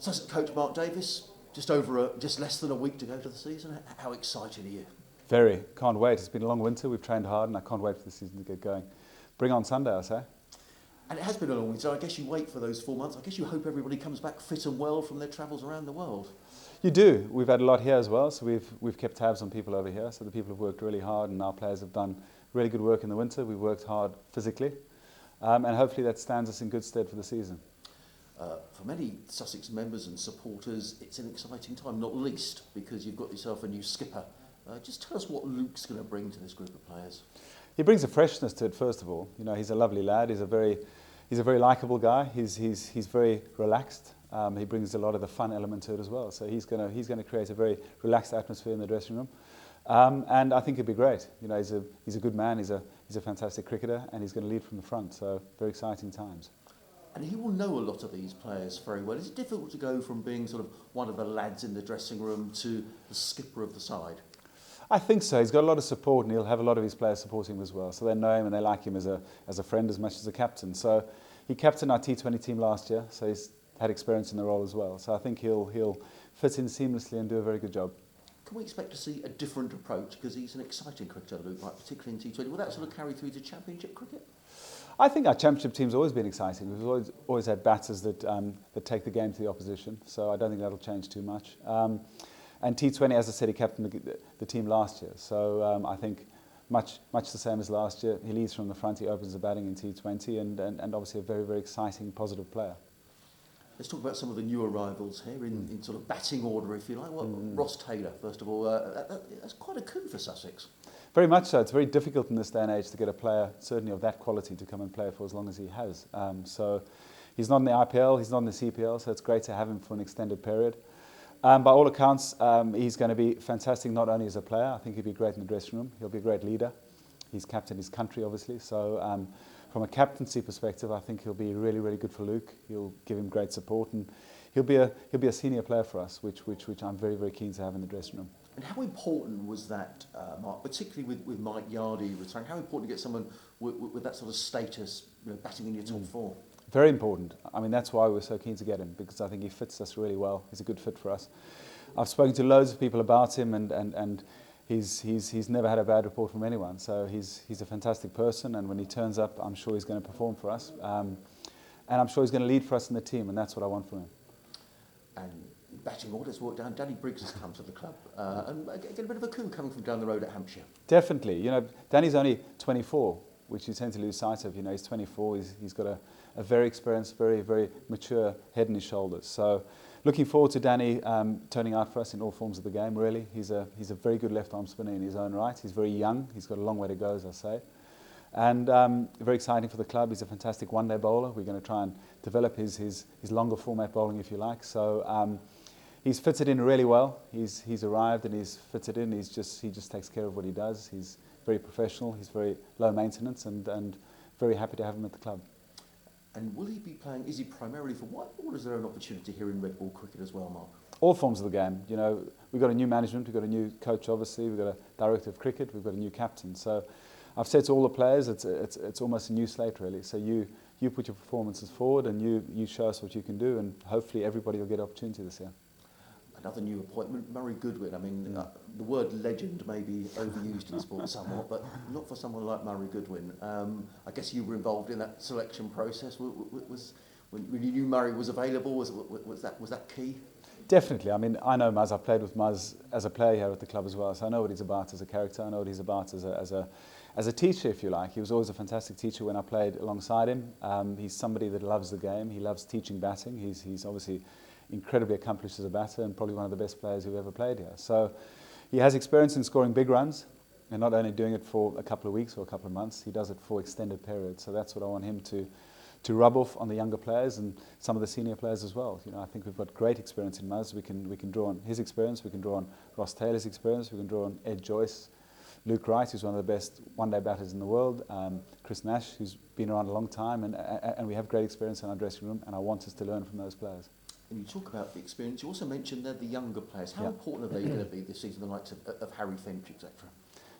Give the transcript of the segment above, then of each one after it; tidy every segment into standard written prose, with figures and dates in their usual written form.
Sussex coach Mark Davis, just less than a week to go to the season. How excited are you? Very. Can't wait. It's been a long winter. We've trained hard and I can't wait for the season to get going. Bring on Sunday, I say. And it has been a long winter. I guess you wait for those 4 months. I guess you hope everybody comes back fit and well from their travels around the world. You do. We've had a lot here as well, so we've kept tabs on people over here. So the people have worked really hard and our players have done really good work in the winter. We've worked hard physically and hopefully that stands us in good stead for the season. For many Sussex members and supporters, it's an exciting time, not least because you've got yourself a new skipper. Just tell us what Luke's going to bring to this group of players. He brings a freshness to it, first of all. You know, he's a lovely lad. He's a very likeable guy. He's very relaxed. He brings a lot of the fun element to it as well. So he's going to create a very relaxed atmosphere in the dressing room, and I think it'll be great. You know, he's a good man. He's a fantastic cricketer, and he's going to lead from the front. So very exciting times. And he will know a lot of these players very well. Is it difficult to go from being sort of one of the lads in the dressing room to the skipper of the side? I think so. He's got a lot of support and he'll have a lot of his players supporting him as well. So they know him and they like him as a friend as much as a captain. So he captained our T20 team last year, so he's had experience in the role as well. So I think he'll fit in seamlessly and do a very good job. Can we expect to see a different approach? Because he's an exciting cricketer, Luke, right, particularly in T20. Will that sort of carry through to Championship cricket? I think our Championship team's always been exciting. We've always had batters that take the game to the opposition, so I don't think that'll change too much. And T20, as I said, he captained the team last year, so I think much the same as last year. He leads from the front, he opens the batting in T20, and obviously a very, very exciting, positive player. Let's talk about some of the new arrivals here in sort of batting order, if you like. Well, Ross Taylor, first of all, that's quite a coup for Sussex. Very much so. It's very difficult in this day and age to get a player, certainly of that quality, to come and play for as long as he has. So he's not in the IPL, he's not in the CPL, so it's great to have him for an extended period. By all accounts, he's going to be fantastic not only as a player. I think he'll be great in the dressing room. He'll be a great leader. He's captained his country, obviously. So from a captaincy perspective, I think he'll be really, really good for Luke. He'll give him great support, and he'll be a senior player for us, which I'm very, very keen to have in the dressing room. And how important was that, Mark, particularly with Mike Yardley retiring? How important to get someone with that sort of status, batting in your top four? Very important. I mean, that's why we're so keen to get him, because I think he fits us really well. He's a good fit for us. I've spoken to loads of people about him, and he's never had a bad report from anyone. So he's a fantastic person, and when he turns up, I'm sure he's going to perform for us. And I'm sure he's going to lead for us in the team, and that's what I want from him. And batting order, let's walk down. Danny Briggs has come to the club, and get a bit of a coup coming from down the road at Hampshire. Definitely. You know, Danny's only 24, which you tend to lose sight of. You know, he's 24. He's got a very experienced, very, very mature head on his shoulders. So, looking forward to Danny turning out for us in all forms of the game. Really, he's a very good left-arm spinner in his own right. He's very young. He's got a long way to go, as I say, and very exciting for the club. He's a fantastic one-day bowler. We're going to try and develop his longer format bowling, if you like. So. He's fitted in really well. He's arrived and he's fitted in. He just takes care of what he does. He's very professional. He's very low maintenance and very happy to have him at the club. And will he be playing? Is he primarily for white ball, or is there an opportunity here in red ball cricket as well, Mark? All forms of the game. You know, we've got a new management. We've got a new coach. Obviously, we've got a director of cricket. We've got a new captain. So, I've said to all the players, it's almost a new slate really. So you put your performances forward and you show us what you can do, and hopefully everybody will get an opportunity this year. Another new appointment, Murray Goodwin. I mean, the word legend may be overused in sport somewhat, but not for someone like Murray Goodwin. I guess you were involved in that selection process. When you knew Murray was available, was that key? Definitely. I mean, I know Muzz. I've played with Muzz as a player here at the club as well, so I know what he's about as a character. I know what he's about as a teacher, if you like. He was always a fantastic teacher when I played alongside him. He's somebody that loves the game. He loves teaching batting. He's obviously incredibly accomplished as a batter and probably one of the best players who ever played here. So he has experience in scoring big runs, and not only doing it for a couple of weeks or a couple of months, he does it for extended periods. So that's what I want him to rub off on the younger players and some of the senior players as well. You know, I think we've got great experience in Muzz. We can draw on his experience, we can draw on Ross Taylor's experience, we can draw on Ed Joyce, Luke Wright, who's one of the best one-day batters in the world, Chris Nash, who's been around a long time, and we have great experience in our dressing room, and I want us to learn from those players. And you talk about the experience, you also mentioned they're the younger players. How important are they going to be this season, the likes of Harry Finch, etc.?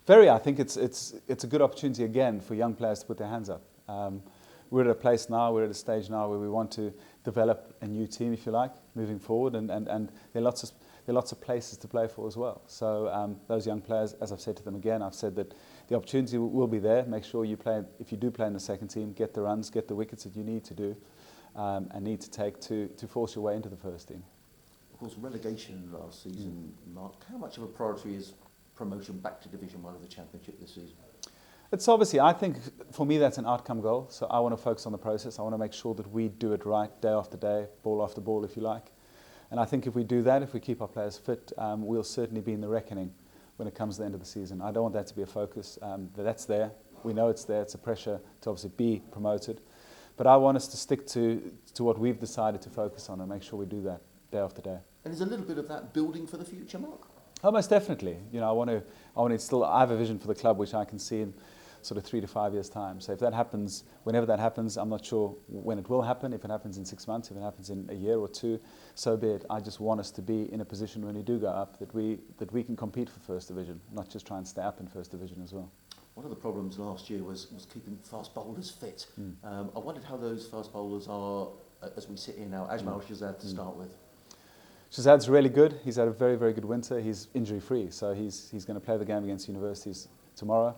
Very. I think it's a good opportunity again for young players to put their hands up. we're at a place now, we're at a stage now where we want to develop a new team, if you like, moving forward, and there are lots of places to play for as well. So those young players, as I've said to them again, I've said that the opportunity will be there. Make sure you play, if you do play in the second team, get the runs, get the wickets that you need to do and need to take to force your way into the first team. Of course, relegation last season, Mark, how much of a priority is promotion back to Division 1 of the Championship this season? It's obviously, I think for me that's an outcome goal, so I want to focus on the process. I want to make sure that we do it right day after day, ball after ball if you like. And I think if we do that, if we keep our players fit, we'll certainly be in the reckoning when it comes to the end of the season. I don't want that to be a focus. That's there. We know it's there. It's a pressure to obviously be promoted. But I want us to stick to what we've decided to focus on and make sure we do that day after day. And is a little bit of that building for the future, Mark? Oh, most definitely. You know, I want to still, I have a vision for the club which I can see in sort of 3 to 5 years' time. So if that happens, whenever that happens, I'm not sure when it will happen. If it happens in 6 months, if it happens in a year or two, so be it. I just want us to be in a position when we do go up that we can compete for First Division, not just try and stay up in First Division as well. One of the problems last year was keeping fast bowlers fit. I wondered how those fast bowlers are as we sit here now. Ajmal Shahzad to start with. Shahzad's really good. He's had a very, very good winter. He's injury-free, so he's going to play the game against Universities tomorrow,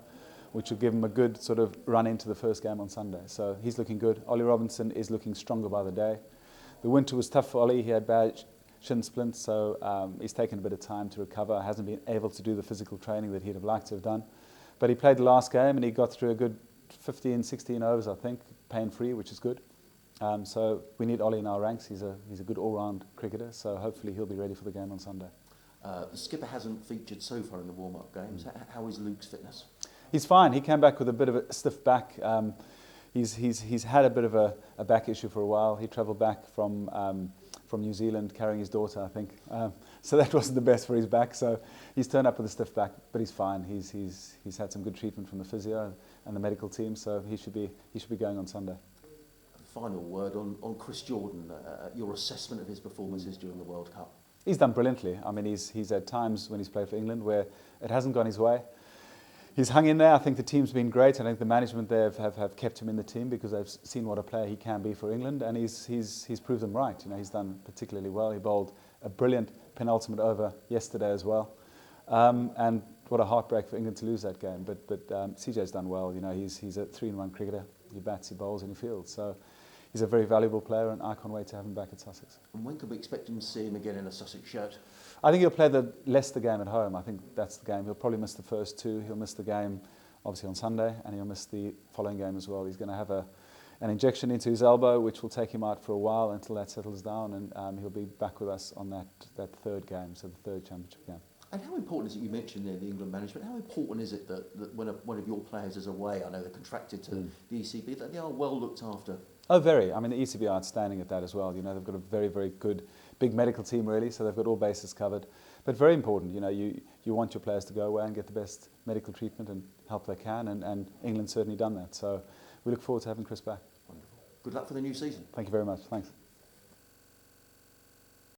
which will give him a good sort of run into the first game on Sunday. So he's looking good. Ollie Robinson is looking stronger by the day. The winter was tough for Ollie. He had bad shin splints, so he's taken a bit of time to recover. Hasn't been able to do the physical training that he'd have liked to have done. But he played the last game and he got through a good 15, 16 overs, I think, pain-free, which is good. So we need Ollie in our ranks. He's a good all-round cricketer, so hopefully he'll be ready for the game on Sunday. The skipper hasn't featured so far in the warm-up games. How is Luke's fitness? He's fine. He came back with a bit of a stiff back. He's had a bit of a back issue for a while. He travelled back from New Zealand carrying his daughter, I think. So that wasn't the best for his back. So he's turned up with a stiff back, but he's fine. He's had some good treatment from the physio and the medical team, so he should be going on Sunday. Final word on Chris Jordan, your assessment of his performances during the World Cup. He's done brilliantly. I mean, he's had times when he's played for England where it hasn't gone his way. He's hung in there. I think the team's been great. I think the management there have kept him in the team because they've seen what a player he can be for England, and he's proved them right. You know, he's done particularly well. He bowled a brilliant penultimate over yesterday as well, and what a heartbreak for England to lose that game. But CJ's done well. You know, he's a 3-in-1 cricketer. He bats, he bowls, and he fields. So he's a very valuable player, and I can't wait to have him back at Sussex. And when can we expect him to see him again in a Sussex shirt? I think he'll play the Leicester game at home. I think that's the game. He'll probably miss the first two. He'll miss the game, obviously, on Sunday, and he'll miss the following game as well. He's going to have an injection into his elbow, which will take him out for a while until that settles down, and he'll be back with us on that third game, so the third championship game. And how important is it, you mentioned there the England management, how important is it that when one of your players is away, I know they're contracted to the ECB, that they are well looked after? Oh, very. I mean, the ECB are outstanding at that as well. You know, they've got a very, very good, big medical team, really, so they've got all bases covered. But very important, you know, you want your players to go away and get the best medical treatment and help they can, and England's certainly done that. So we look forward to having Chris back. Wonderful. Good luck for the new season. Thank you very much. Thanks.